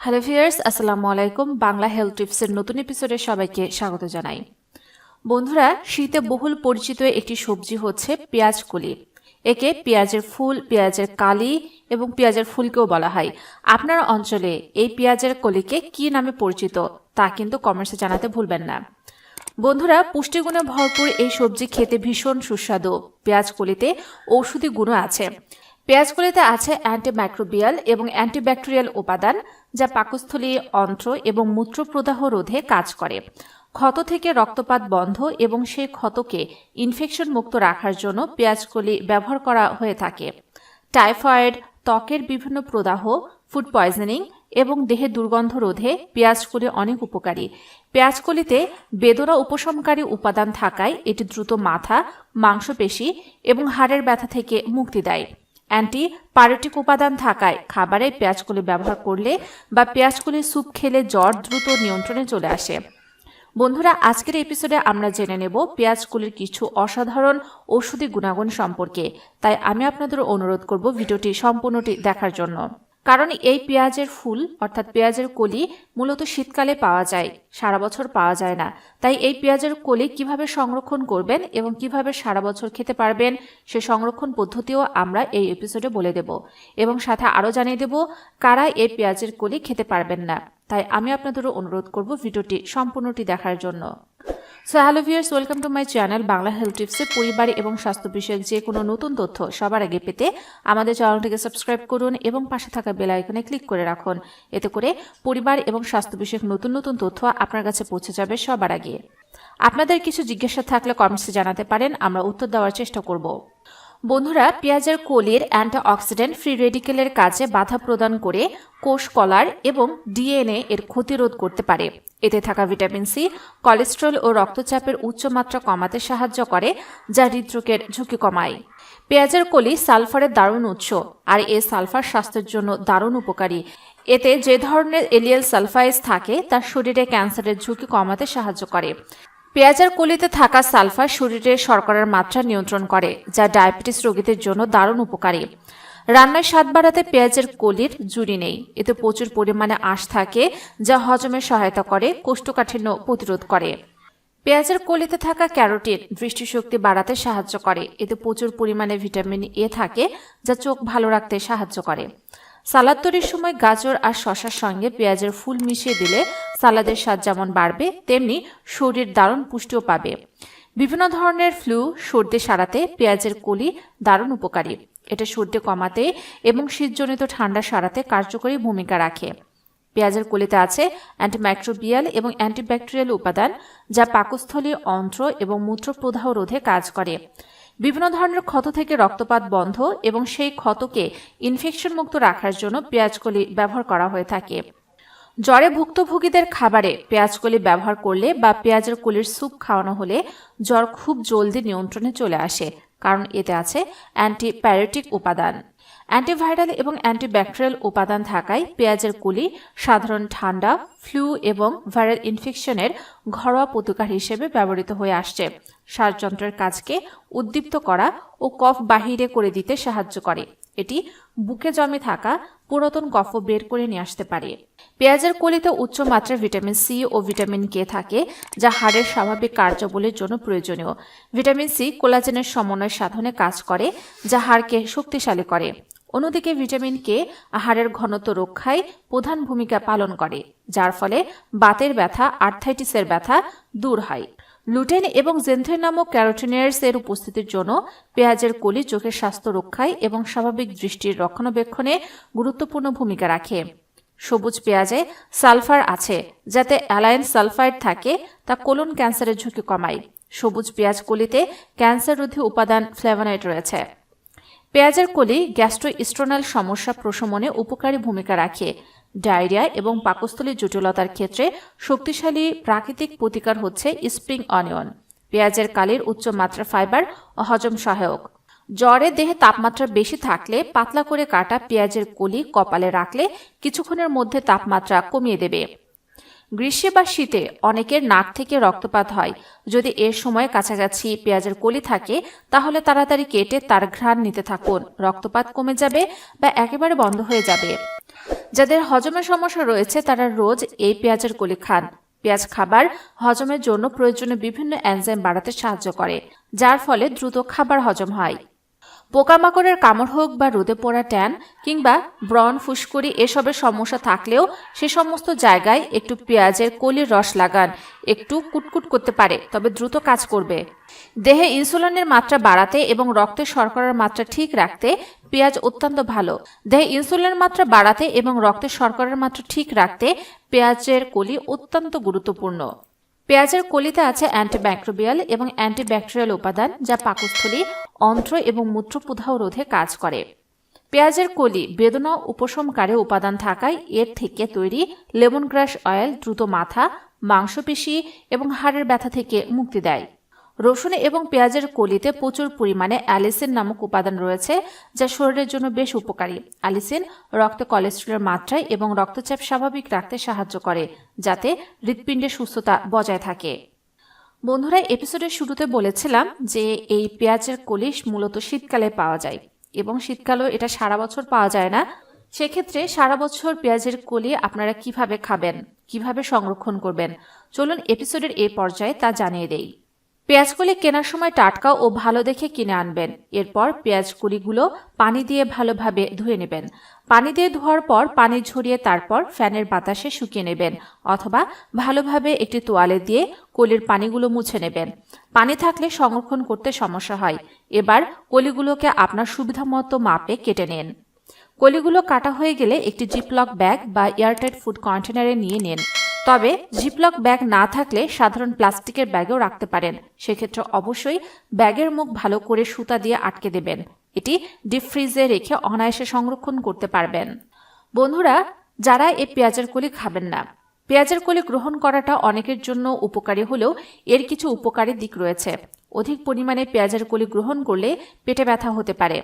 Hello viewers, আসসালামু আলাইকুম। Bangla health টিপসের নতুন এপিসোডে সবাইকে স্বাগত জানাই। বন্ধুরা, শীতে বহুল পরিচিত একটি সবজি হচ্ছে পেঁয়াজ কলি। একে পেঁয়াজের ফুল, পেঁয়াজের কালি এবং পেঁয়াজের ফুলকেও বলা হয়। আপনার অঞ্চলে এই পেঁয়াজের কলিকে কি নামে পরিচিত তা কিন্তু কমেন্টসে জানাতে ভুলবেন না। বন্ধুরা, পুষ্টিগুণে ভরপুর এই সবজি খেতে ভীষণ সুস্বাদু। পেঁয়াজ কলিতে ঔষধি গুণও আছে। পেঁয়াজগুলিতে আছে অ্যান্টিমাইক্রোবিয়াল এবং অ্যান্টিব্যাকটেরিয়াল উপাদান, যা পাকস্থলী, অন্ত্র এবং মূত্রপ্রদাহ রোধে কাজ করে। ক্ষত থেকে রক্তপাত বন্ধ এবং সেই ক্ষতকে ইনফেকশন মুক্ত রাখার জন্য পেঁয়াজকলি ব্যবহার করা হয়ে থাকে। টাইফয়েড, ত্বকের বিভিন্ন প্রদাহ, ফুড পয়জনিং এবং দেহে দুর্গন্ধ রোধে পেঁয়াজকলি অনেক উপকারী। পেঁয়াজকলিতে বেদনা উপশমকারী উপাদান থাকায় এটি দ্রুত মাথা, মাংসপেশি এবং হাড়ের ব্যথা থেকে মুক্তি দেয়। অ্যান্টিপাইরেটিক উপাদান থাকায় খাবারে পেঁয়াজকলি ব্যবহার করলে বা পেঁয়াজকলির স্যুপ খেলে জ্বর দ্রুত নিয়ন্ত্রণে চলে আসে। বন্ধুরা, আজকের এপিসোডে আমরা জেনে নেব পেঁয়াজকলির কিছু অসাধারণ ঔষধি গুণাগুণ সম্পর্কে। তাই আমি আপনাদের অনুরোধ করব ভিডিওটি সম্পূর্ণটি দেখার জন্য। কারণ এই পেঁয়াজের ফুল অর্থাৎ পেঁয়াজের কলি মূলত শীতকালে পাওয়া যায়, সারা বছর পাওয়া যায় না। তাই এই পেঁয়াজের কলি কিভাবে সংরক্ষণ করবেন এবং কিভাবে সারা বছর খেতে পারবেন সে সংরক্ষণ পদ্ধতিও আমরা এই এপিসোডে বলে দেব এবং সাথে আরও জানিয়ে দেব কারা এই পেঁয়াজের কলি খেতে পারবেন না। তাই আমি আপনাদেরও অনুরোধ করব ভিডিওটি সম্পূর্ণটি দেখার জন্য। So hello viewers, welcome to my channel Bangla health টিপসে। পরিবার এবং স্বাস্থ্য বিষয়ক যে কোনো নতুন তথ্য সবার আগে পেতে আমাদের চ্যানেলটিকে সাবস্ক্রাইব করুন এবং পাশে থাকা বেল আইকনে ক্লিক করে রাখুন। এতে করে পরিবার এবং স্বাস্থ্য বিষয়ক নতুন নতুন তথ্য আপনার কাছে পৌঁছে যাবে সবার আগে। আপনাদের কিছু জিজ্ঞাসা থাকলে কমেন্টসে জানাতে পারেন, আমরা উত্তর দেওয়ার চেষ্টা করব। বন্ধুরা, পেঁয়াজের কলির অ্যান্টিঅক্সিডেন্ট ফ্রি রেডিকেলের কাজে বাধা প্রদান করে কোষ কলার এবং ডিএনএ এর ক্ষতিরোধ করতে পারে। এতে থাকা ভিটামিন সি কোলেস্টেরল ও রক্তচাপের উচ্চমাত্রা কমাতে সাহায্য করে, যা হৃদরোগের ঝুঁকি কমায়। পেঁয়াজের কলি সালফারের দারুণ উৎস, আর এই সালফার স্বাস্থ্যের জন্য দারুণ উপকারী। এতে যে ধরনের এলিয়াল সালফাইড থাকে তা শরীরে ক্যান্সারের ঝুঁকি কমাতে সাহায্য করে। পেঁয়াজের কলিতে থাকা সালফার শরীরে শর্করার মাত্রা নিয়ন্ত্রণ করে, যা ডায়াবেটিস রোগীদের জন্য দারুণ উপকারী। রান্নায় স্বাদ বাড়াতে পেঁয়াজের কলির জুড়ি নেই। এতে প্রচুর পরিমাণে আঁশ থাকে, যা হজমে সহায়তা করে, কোষ্ঠকাঠিন্য প্রতিরোধ করে। পেঁয়াজের কলিতে থাকা ক্যারোটিন দৃষ্টিশক্তি বাড়াতে সাহায্য করে। এতে প্রচুর পরিমাণে ভিটামিন এ থাকে, যা চোখ ভালো রাখতে সাহায্য করে। সালাদ তৈরির সময় গাজর আর শসার সঙ্গে পেঁয়াজের ফুল মিশিয়ে দিলে সালাদের স্বাদ যেমন বাড়বে, তেমনি শরীর দারুণ পুষ্টিও পাবে। বিভিন্ন ধরনের ফ্লু, সর্দি সারাতে পেঁয়াজের কলি দারুণ উপকারী। এটা সর্দি কমাতে এবং শীতজনিত ঠান্ডা সারাতে কার্যকরী ভূমিকা রাখে। পেঁয়াজের কলিতে আছে অ্যান্টিমাইক্রোবিয়াল এবং অ্যান্টিব্যাকটেরিয়াল উপাদান, যা পাকস্থলী, অন্ত্র এবং মূত্রপ্রদাহ রোধে কাজ করে। বিভিন্ন ধরনের ক্ষত থেকে রক্তপাত বন্ধ এবং সেই ক্ষতকে ইনফেকশন মুক্ত রাখার জন্য পেঁয়াজকলি ব্যবহার করা হয়ে থাকে। জ্বরে ভুক্তভোগীদের খাবারে পেঁয়াজকলি ব্যবহার করলে বা পেঁয়াজের কলির স্যুপ খাওয়ানো হলে জ্বর খুব জলদি নিয়ন্ত্রণে চলে আসে, কারণ এতে আছে অ্যান্টিপাইরেটিক উপাদান। অ্যান্টিভাইরাল এবং অ্যান্টিব্যাকটেরিয়াল উপাদান থাকায় পেঁয়াজের কলি সাধারণ ঠান্ডা, ফ্লু এবং ভাইরাল ইনফেকশনের ঘরোয়া প্রতিকার হিসেবে ব্যবহৃত হয়ে আসছে। শ্বাসযন্ত্রের কাজকে উদ্দীপ্ত করা ও কফ বাহিরে করে দিতে সাহায্য করে। এটি বুকে জমে থাকা পুরাতন কফ বের করে নিয়ে আসতে পারে। পেঁয়াজের কলিতে উচ্চ মাত্রার ভিটামিন সি ও ভিটামিন কে থাকে, যা হাড়ের স্বাভাবিক কার্যাবলীর জন্য প্রয়োজনীয়। ভিটামিন সি কোলাজেনের সমন্বয় সাধনে কাজ করে, যা হাড়কে শক্তিশালী করে। অন্যদিকে ভিটামিন কে হাড়ের ঘনত্ব রক্ষায় প্রধান ভূমিকা পালন করে, যার ফলে বাতের ব্যথা, আর্থ্রাইটিসের ব্যথা দূর হয়। লুটেন এবং জেনথেন নামক ক্যারোটিনয়েডস এর উপস্থিতির জন্য পেঁয়াজের কলি চোখের স্বাস্থ্য রক্ষায় এবং স্বাভাবিক দৃষ্টির রক্ষণাবেক্ষণে গুরুত্বপূর্ণ ভূমিকা রাখে। সবুজ পেঁয়াজে সালফার আছে, যাতে অ্যালাইন সালফাইড থাকে, তা কোলন ক্যান্সারের ঝুঁকি কমায়। সবুজ পেঁয়াজ কলিতে ক্যান্সাররোধী উপাদান ফ্লেভোনয়েড রয়েছে। পেঁয়াজের কলি গ্যাস্ট্রোইস্ট্রোনাল সমস্যা প্রশমনে উপকারী ভূমিকা রাখে। ডায়রিয়া এবং পাকস্থলীর জটিলতার ক্ষেত্রে শক্তিশালী প্রাকৃতিক প্রতিকার হচ্ছে স্প্রিং অনিয়ন। পেঁয়াজের কালির উচ্চ মাত্রা ফাইবার ও হজম সহায়ক। জ্বরে দেহে তাপমাত্রা বেশি থাকলে পাতলা করে কাটা পেঁয়াজের কলি কপালে রাখলে কিছুক্ষণের মধ্যে তাপমাত্রা কমিয়ে দেবে। গ্রীষ্মে বা শীতে অনেকের নাক থেকে রক্তপাত হয়। যদি এর সময় কাছাকাছি পেঁয়াজের কলি থাকে তাহলে তাড়াতাড়ি কেটে তার ঘ্রাণ নিতে থাকুন, রক্তপাত কমে যাবে বা একেবারে বন্ধ হয়ে যাবে। যাদের হজমের সমস্যা রয়েছে তারা রোজ এই পেঁয়াজের কলি খান। পেঁয়াজ খাবার হজমের জন্য প্রয়োজনীয় বিভিন্ন এনজাইম বাড়াতে সাহায্য করে, যার ফলে দ্রুত খাবার হজম হয়। পোকামাকড়ের কামড় হোক বা রোদে পোড়া ট্যান কিংবা ব্রণ, ফুসকুড়ি এসবের সমস্যা থাকলেও সে সমস্ত জায়গায় একটু পেঁয়াজের কলির রস লাগান। একটু কুটকুট করতে পারে, তবে দ্রুত কাজ করবে। দেহে ইনসুলিনের মাত্রা বাড়াতে এবং রক্তে শর্করার মাত্রা ঠিক রাখতে পেঁয়াজ অত্যন্ত ভালো। দেহে ইনসুলিনের মাত্রা বাড়াতে এবং রক্তে শর্করার মাত্রা ঠিক রাখতে পেঁয়াজের কলি অত্যন্ত গুরুত্বপূর্ণ। পেঁয়াজের কলিতে আছে অ্যান্টিব্যাকটেরিয়াল এবং অ্যান্টিব্যাকটেরিয়াল উপাদান, যা পাকস্থলী, অন্ত্র এবং মূত্রপ্রদাহ রোধে কাজ করে। পেঁয়াজের কলি বেদনা উপশমকারী উপাদান থাকায় এর থেকে তৈরি লেমন গ্রাস অয়েল দ্রুত মাথা, মাংসপেশি এবং হাড়ের ব্যথা থেকে মুক্তি দেয়। রসুন এবং পেঁয়াজের কলিতে প্রচুর পরিমাণে অ্যালিসিন নামক উপাদান রয়েছে, যা শরীরের জন্য বেশ উপকারী। অ্যালিসিন রক্তে কোলেস্টেরলের মাত্রায় এবং রক্তচাপ স্বাভাবিক রাখতে সাহায্য করে, যাতে হৃৎপিণ্ডের সুস্থতা বজায় থাকে। বন্ধুরা, এপিসোডের শুরুতে বলেছিলাম যে এই পেঁয়াজের কলি মূলত শীতকালে পাওয়া যায় এবং শীতকালেও এটা সারা বছর পাওয়া যায় না। সেক্ষেত্রে সারা বছর পেঁয়াজের কলি আপনারা কিভাবে খাবেন, কিভাবে সংরক্ষণ করবেন, চলুন এপিসোডের এই পর্যায়ে তা জানিয়ে দেই। পেঁয়াজকলি কেনার সময় টাটকা ও ভালো দেখে কিনে আনবেন। এরপর পেঁয়াজকলিগুলো পানি দিয়ে ভালোভাবে ধুয়ে নেবেন। পানি দিয়ে ধোয়ার পর পানি ঝরিয়ে তারপর ফ্যানের বাতাসে শুকিয়ে নেবেন, অথবা ভালোভাবে একটি তোয়ালে দিয়ে কলির পানিগুলো মুছে নেবেন। পানি থাকলে সংরক্ষণ করতে সমস্যা হয়। এবার কলিগুলোকে আপনার সুবিধামতো মাপে কেটে নিন। কলিগুলো কাটা হয়ে গেলে একটি জিপলক ব্যাগ বা এয়ারটাইট ফুড কন্টেনারে নিয়ে নিন। তবে জিপলক ব্যাগ না থাকলে সাধারণ প্লাস্টিকের ব্যাগেও রাখতে পারেন। সেক্ষেত্রে অবশ্যই ব্যাগের মুখ ভালো করে সুতা দিয়ে আটকে দেবেন। এটি ডিপ ফ্রিজে রেখে অনায়াসে সংরক্ষণ করতে পারবেন। বন্ধুরা, যারা এই পেঁয়াজের কলি খাবেন না, পেঁয়াজের কলি গ্রহণ করাটা অনেকের জন্য উপকারী হলেও এর কিছু উপকারী দিক রয়েছে। অধিক পরিমাণে পেঁয়াজের কলি গ্রহণ করলে পেটে ব্যথা হতে পারে।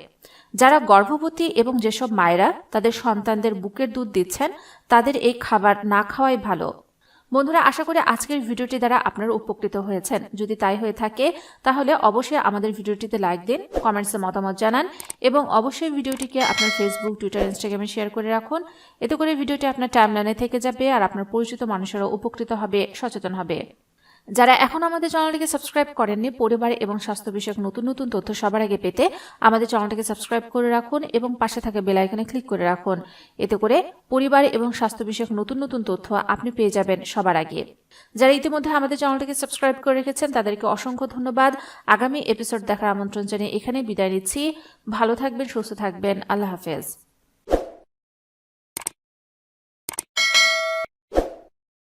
যারা গর্ভবতী এবং যেসব মায়েরা তাদের সন্তানদের বুকের দুধ দিচ্ছেন, তাদের এই খাবার না খাওয়াই ভালো। বন্ধুরা, আশা করি আজকের ভিডিওটি দ্বারা আপনারা উপকৃত হয়েছেন। যদি তাই হয়ে থাকে তাহলে অবশ্যই আমাদের ভিডিওটিতে লাইক দিন, কমেন্টসে মতামত জানান এবং অবশ্যই ভিডিওটিকে আপনার ফেসবুক, টুইটার, ইনস্টাগ্রামে শেয়ার করে রাখুন। এতে করে ভিডিওটি আপনার টাইমলাইনে থেকে যাবে আর আপনার পরিচিত মানুষেরাও উপকৃত হবে, সচেতন হবে। যারা এখন আমাদের চ্যানেলটিকে সাবস্ক্রাইব করেননি, পরিবার এবং স্বাস্থ্য বিষয়ক নতুন নতুন তথ্য সবার আগে পেতে আমাদের চ্যানেলটিকে সাবস্ক্রাইব করে রাখুন এবং পাশে থাকা বেল আইকনে ক্লিক করে রাখুন। এতে করে পরিবার এবং স্বাস্থ্য বিষয়ক নতুন নতুন তথ্য আপনি পেয়ে যাবেন সবার আগে। যারা ইতিমধ্যে আমাদের চ্যানেলটিকে সাবস্ক্রাইব করে রেখেছেন তাদেরকে অসংখ্য ধন্যবাদ। আগামী এপিসোড দেখার আমন্ত্রণ জানিয়ে এখানে বিদায় নিচ্ছি। ভালো থাকবেন, সুস্থ থাকবেন। আল্লাহ হাফেজ।